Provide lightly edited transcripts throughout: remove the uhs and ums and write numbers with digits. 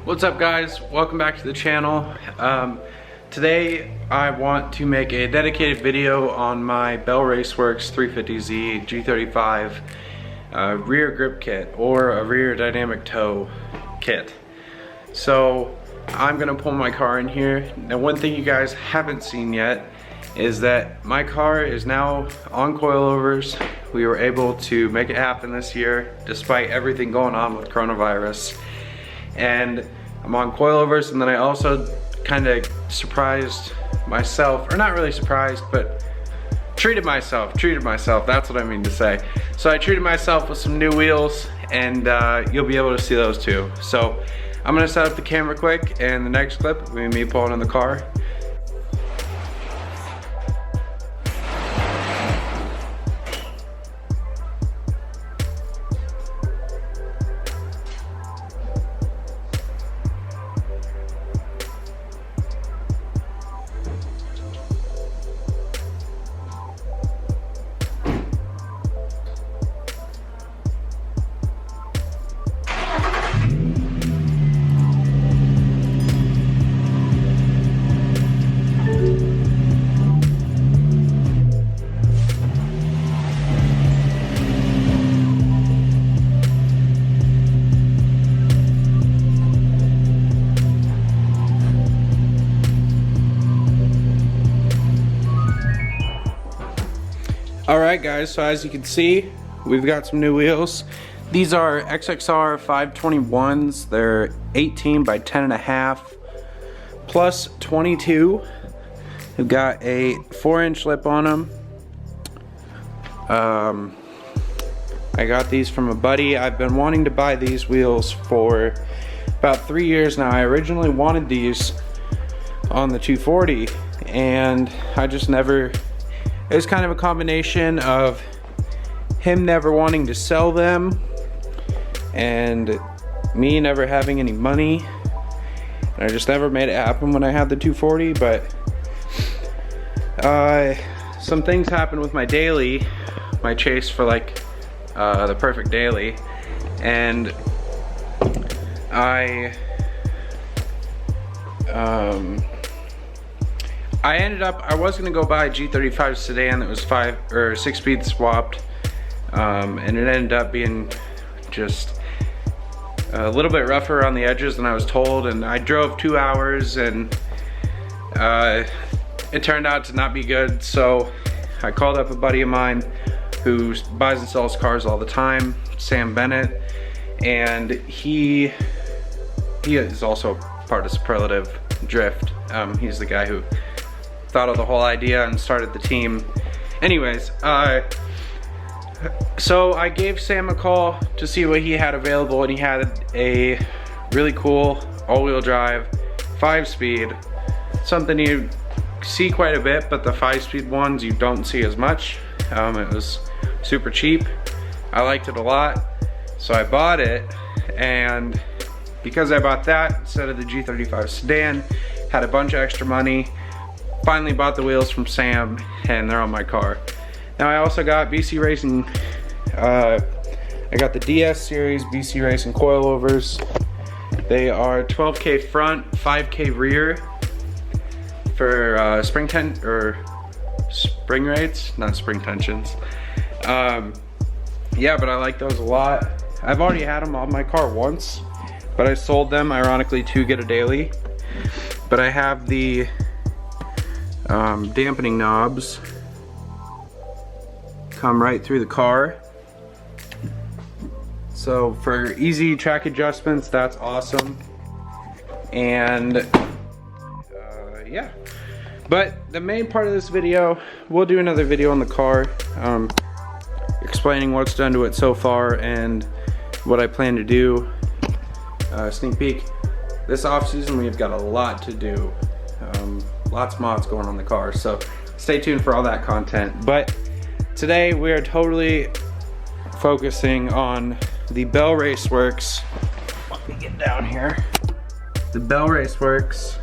What's up guys, welcome back to the channel. Today I want to make a dedicated video on my Bell Raceworks 350Z G35 rear grip kit, or a rear dynamic toe kit. So I'm gonna pull my car in here. Now one thing you guys haven't seen yet is that my car is now on coilovers. We were able to make it happen this year despite everything going on with coronavirus. And I'm on coilovers, and then I also kind of surprised myself, or not really surprised, but treated myself, that's what I mean to say. So I treated myself with some new wheels, and you'll be able to see those too. So I'm gonna set up the camera quick, and the next clip will be me pulling in the car. Alright guys, so as you can see, we've got some new wheels. These are XXR 521s. They're 18 by 10.5 plus 22. We've got a 4-inch lip on them. I got these from a buddy. I've been wanting to buy these wheels for about 3 years now. I originally wanted these on the 240, and I just never... It was kind of a combination of him never wanting to sell them and me never having any money. And I just never made it happen when I had the 240, but some things happened with my daily, my chase for like the perfect daily, and I ended up, I was gonna go buy a G35 sedan that was 5 or 6-speed swapped, and it ended up being just a little bit rougher on the edges than I was told, and I drove 2 hours, and it turned out to not be good. So I called up a buddy of mine who buys and sells cars all the time, Sam Bennett, and he is also part of Superlative Drift. He's the guy who thought of the whole idea and started the team. Anyways, so I gave Sam a call to see what he had available, and he had a really cool all-wheel drive 5-speed, something you see quite a bit, but the 5-speed ones you don't see as much. It was super cheap. I liked it a lot, so I bought it, and because I bought that instead of the G35 sedan, had a bunch of extra money, finally bought the wheels from Sam, and they're on my car. Now I also got BC Racing, I got the DS series BC Racing coilovers. They are 12K front, 5K rear for spring rates, not spring tensions. Yeah, but I like those a lot. I've already had them on my car once, but I sold them ironically to get a daily. But I have the dampening knobs come right through the car, so for easy track adjustments, that's awesome. And yeah, but the main part of this video, we'll do another video on the car, explaining what's done to it so far and what I plan to do. Sneak peek, this off season we've got a lot to do. Lots of mods going on the car, so stay tuned for all that content. But today we are totally focusing on the Bell Raceworks. Let me get down here. The Bell Raceworks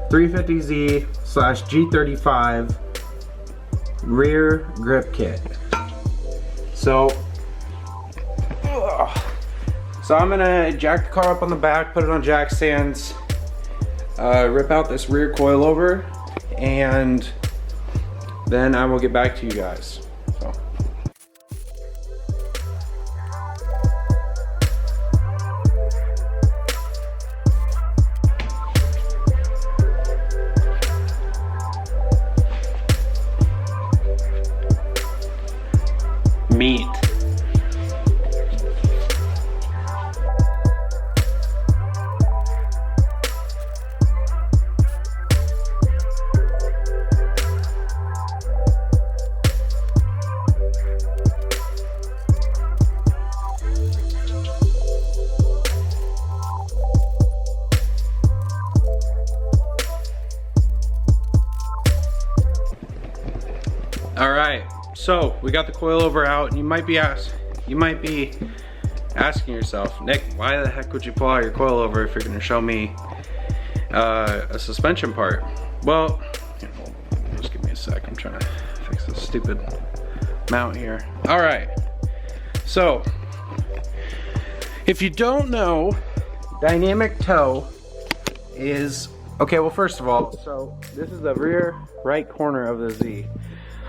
350Z / G35 rear grip kit. So So I'm gonna jack the car up on the back, put it on jack stands, rip out this rear coilover, and then I will get back to you guys. So. Meat. All right, so we got the coilover out, and you might be asking yourself, Nick, why the heck would you pull out your coilover if you're gonna show me a suspension part? Well, just give me a sec. I'm trying to fix this stupid mount here. All right, so if you don't know, dynamic toe is, okay, well, first of all, so this is the rear right corner of the Z.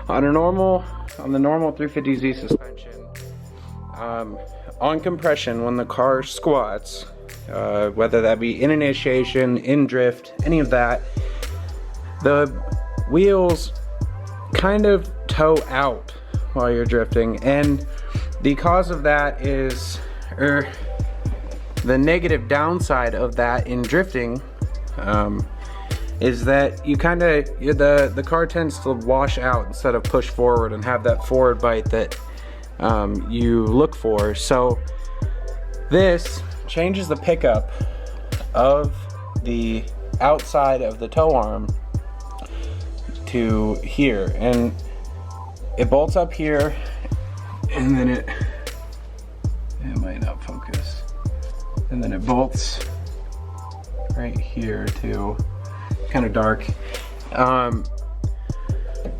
On the normal 350Z suspension, on compression, when the car squats, whether that be in initiation, in drift, any of that, the wheels kind of toe out while you're drifting, and the cause of that is, or the negative downside of that in drifting, is that you kind of, the car tends to wash out instead of push forward and have that forward bite that you look for. So this changes the pickup of the outside of the toe arm to here, and it bolts up here, and then it might not focus, and then it bolts right here too. Kind of dark.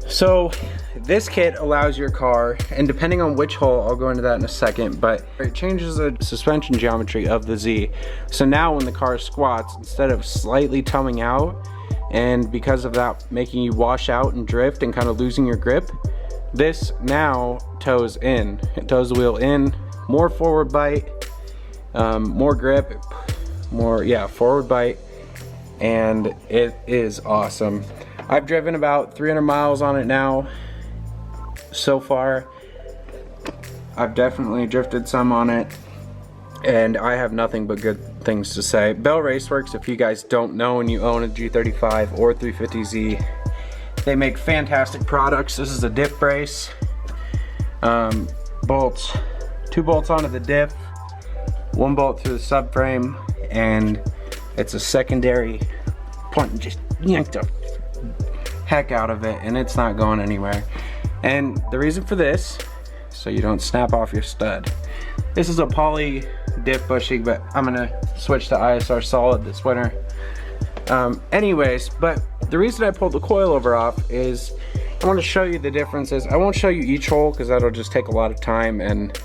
So this kit allows your car, and depending on which hole, I'll go into that in a second, but it changes the suspension geometry of the Z. So now when the car squats, instead of slightly toeing out, and because of that making you wash out and drift and kind of losing your grip, this now toes in. It toes the wheel in, more forward bite, more grip, more, yeah, forward bite. And it is awesome. I've driven about 300 miles on it now so far. I've definitely drifted some on it, and I have nothing but good things to say. Bell Raceworks, if you guys don't know and you own a G35 or 350Z, they make fantastic products. This is a diff brace. Bolts, 2 bolts onto the diff, 1 bolt through the subframe, and it's a secondary point. Just yank the heck out of it, and it's not going anywhere. And the reason for this, so you don't snap off your stud. This is a poly diff bushing, but I'm gonna switch to ISR solid this winter. Anyways, but the reason I pulled the coilover off is I want to show you the differences. I won't show you each hole because that'll just take a lot of time, and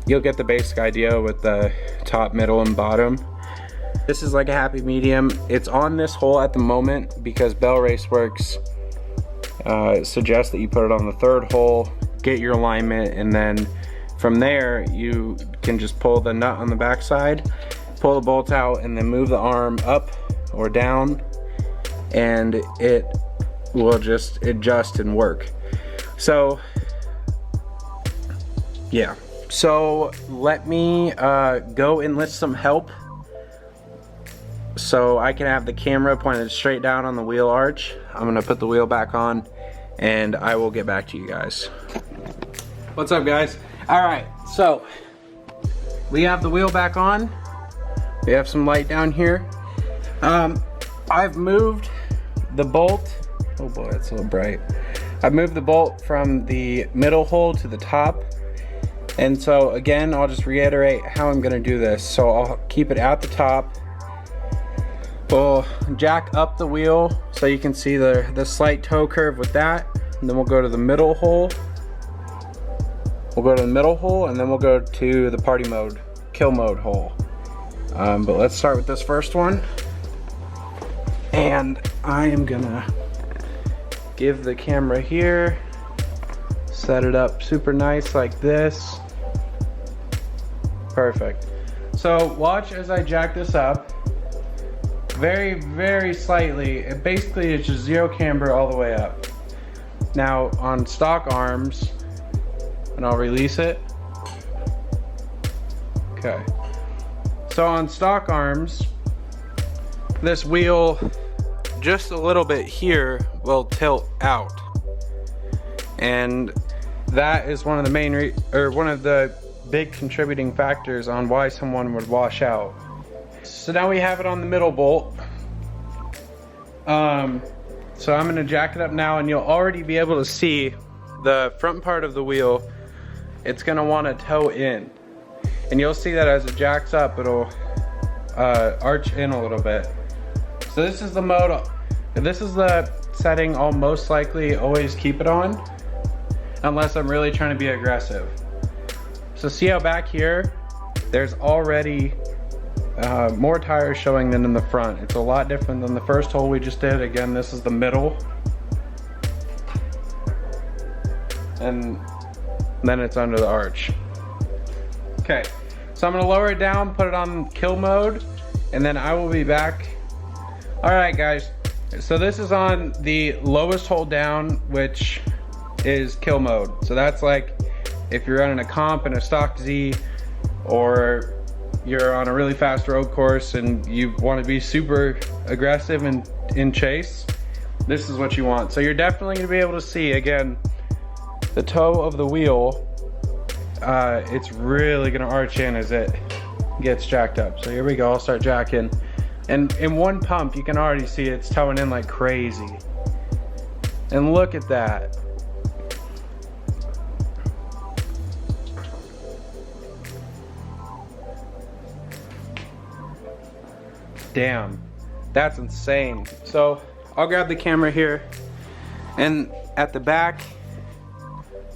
you'll get the basic idea with the top, middle, and bottom. This is like a happy medium. It's on this hole at the moment because Bell Raceworks suggests that you put it on the 3rd hole, get your alignment, and then from there you can just pull the nut on the back side, pull the bolt out, and then move the arm up or down, and it will just adjust and work. So yeah, so let me go enlist some help so I can have the camera pointed straight down on the wheel arch. I'm gonna put the wheel back on, and I will get back to you guys. What's up, guys? All right, so we have the wheel back on. We have some light down here. I've moved the bolt. Oh boy, it's a little bright. I've moved the bolt from the middle hole to the top. And so again, I'll just reiterate how I'm gonna do this. So I'll keep it at the top. We'll jack up the wheel so you can see the slight toe curve with that. And then we'll go to the middle hole. We'll go to the middle hole, and then we'll go to the party mode kill mode hole. But let's start with this first one. And I am gonna give the camera here, set it up super nice like this. Perfect. So watch as I jack this up. Very, very slightly. It basically is just zero camber all the way up. Now on stock arms, and I'll release it. Okay. So on stock arms, this wheel just a little bit here will tilt out. And that is one of the main one of the big contributing factors on why someone would wash out. So now we have it on the middle bolt. So I'm gonna jack it up now, and you'll already be able to see the front part of the wheel. It's gonna wanna toe in. And you'll see that as it jacks up, it'll arch in a little bit. So this is the mode, this is the setting I'll most likely always keep it on, unless I'm really trying to be aggressive. So see how back here, there's already more tires showing than in the front. It's a lot different than the first hole we just did. Again, this is the middle. And then it's under the arch. Okay, so I'm gonna lower it down, put it on kill mode, and then I will be back. All right, guys, so this is on the lowest hold down, which is kill mode. So that's like if you're running a comp in a stock Z, or you're on a really fast road course and you want to be super aggressive and in chase, this is what you want. So you're definitely gonna be able to see, again, the toe of the wheel. It's really gonna arch in as it gets jacked up. So here we go, I'll start jacking. And in one pump, you can already see it's towing in like crazy. And look at that. Damn, that's insane. So I'll grab the camera here, and at the back,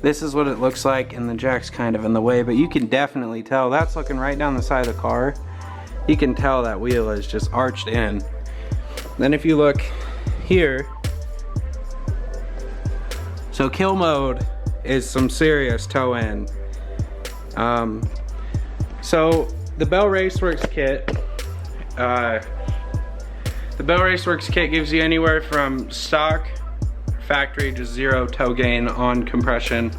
this is what it looks like, and the jack's kind of in the way, but you can definitely tell, that's looking right down the side of the car. You can tell that wheel is just arched in. Then if you look here, so kill mode is some serious toe in. So the Bell Raceworks kit, the Bell Raceworks kit gives you anywhere from stock, factory, just zero toe gain on compression,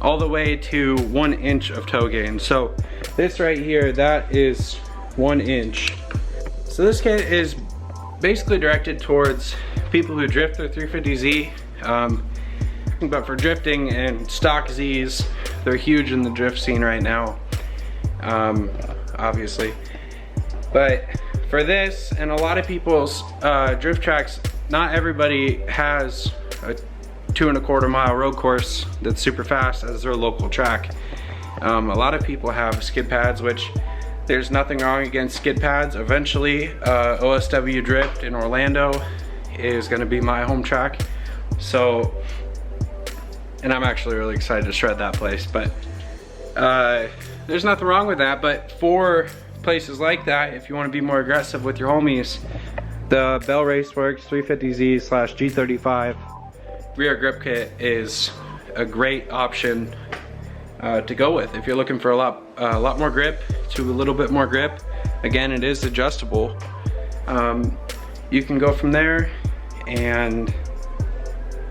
all the way to 1 inch of toe gain. So this right here, that is 1 inch. So this kit is basically directed towards people who drift their 350Z, but for drifting and stock Zs, they're huge in the drift scene right now, obviously. But for this and a lot of people's drift tracks, not everybody has a 2¼ mile road course that's super fast as their local track. A lot of people have skid pads, which there's nothing wrong against skid pads. Eventually, OSW Drift in Orlando is gonna be my home track. So, and I'm actually really excited to shred that place, but there's nothing wrong with that. But for places like that, if you want to be more aggressive with your homies, the Bell Raceworks 350Z/G35 rear grip kit is a great option to go with. If you're looking for a lot more grip to a little bit more grip, again, it is adjustable. You can go from there and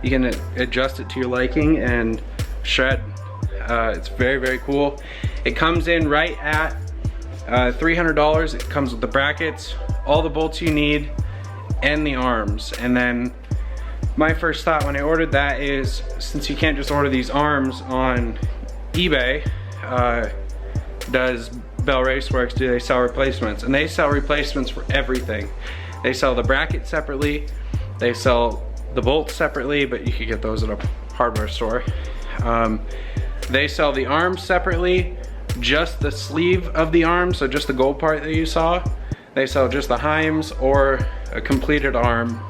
you can adjust it to your liking and shred. It's very, very cool. It comes in right at $300. It comes with the brackets, all the bolts you need, and the arms. And then my first thought when I ordered that is, since you can't just order these arms on eBay, does Bell Raceworks, do they sell replacements? And they sell replacements for everything. They sell the bracket separately, they sell the bolts separately, but you could get those at a hardware store. They sell the arms separately, just the sleeve of the arm, so just the gold part that you saw. They sell just the heims or a completed arm,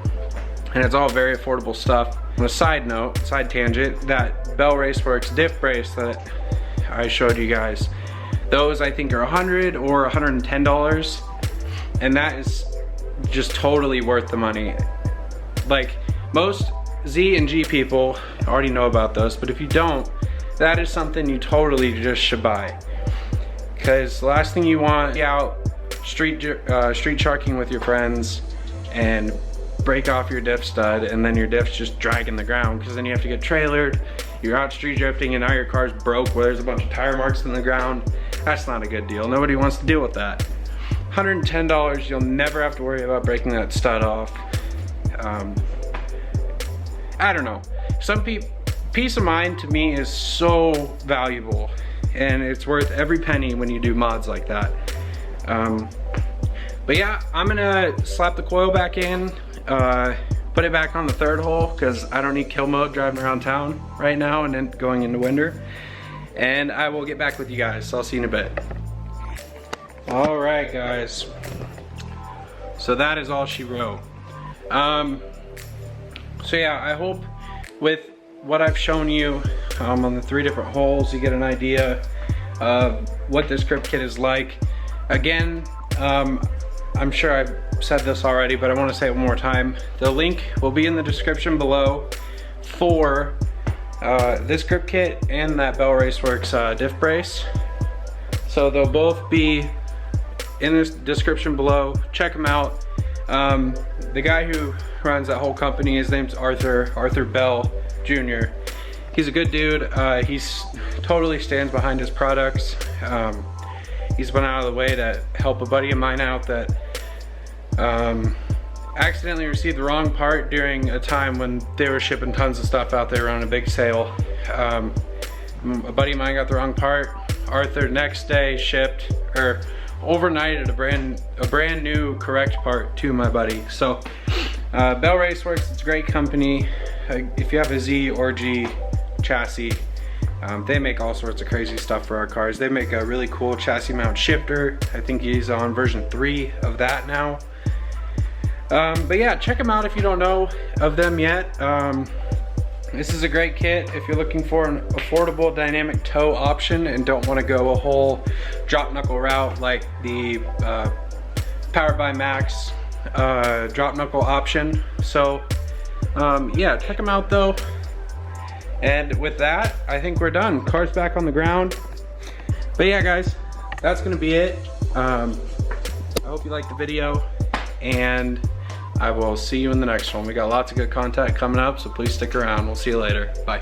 and it's all very affordable stuff. On a side note, side tangent, that Bell Raceworks diff brace that I showed you guys, Those I think are $100 or $110, and that is just totally worth the money. Like, most Z and G people already know about those, but if you don't, that is something you totally just should buy. Because the last thing you want, be out street sharking with your friends and break off your diff stud, and then your diff's just dragging the ground, because then you have to get trailered. You're out street drifting and now your car's broke where there's a bunch of tire marks in the ground. That's not a good deal. Nobody wants to deal with that. $110, you'll never have to worry about breaking that stud off. I don't know. Peace of mind to me is so valuable, and it's worth every penny when you do mods like that. But yeah, I'm gonna slap the coil back in, put it back on the third hole, because I don't need kill mode driving around town right now and then going into winter. And I will get back with you guys, so I'll see you in a bit. All right, guys. So that is all she wrote. So yeah, I hope with what I've shown you on the 3 different holes, you get an idea of what this grip kit is like. Again, I'm sure I've said this already, but I want to say it one more time. The link will be in the description below for this grip kit and that Bell Raceworks diff brace. So they'll both be in the description below. Check them out. The guy who runs that whole company, his name's Arthur Bell Jr. He's a good dude. He's totally stands behind his products. He's been out of the way to help a buddy of mine out that accidentally received the wrong part during a time when they were shipping tons of stuff out there on a big sale. A buddy of mine got the wrong part. Arthur next day shipped, or overnighted a brand new correct part to my buddy. So Bell Raceworks, it's a great company. If you have a Z or G chassis, they make all sorts of crazy stuff for our cars. They make a really cool chassis mount shifter. I think he's on version 3 of that now. But yeah, check them out if you don't know of them yet. This is a great kit if you're looking for an affordable dynamic toe option and don't want to go a whole drop knuckle route like the Powered by Max drop knuckle option. So yeah, check them out though. And with that, I think we're done. Car's back on the ground. But yeah, guys, that's gonna be it. I hope you liked the video, and I will see you in the next one. We got lots of good content coming up, so please stick around. We'll see you later. Bye.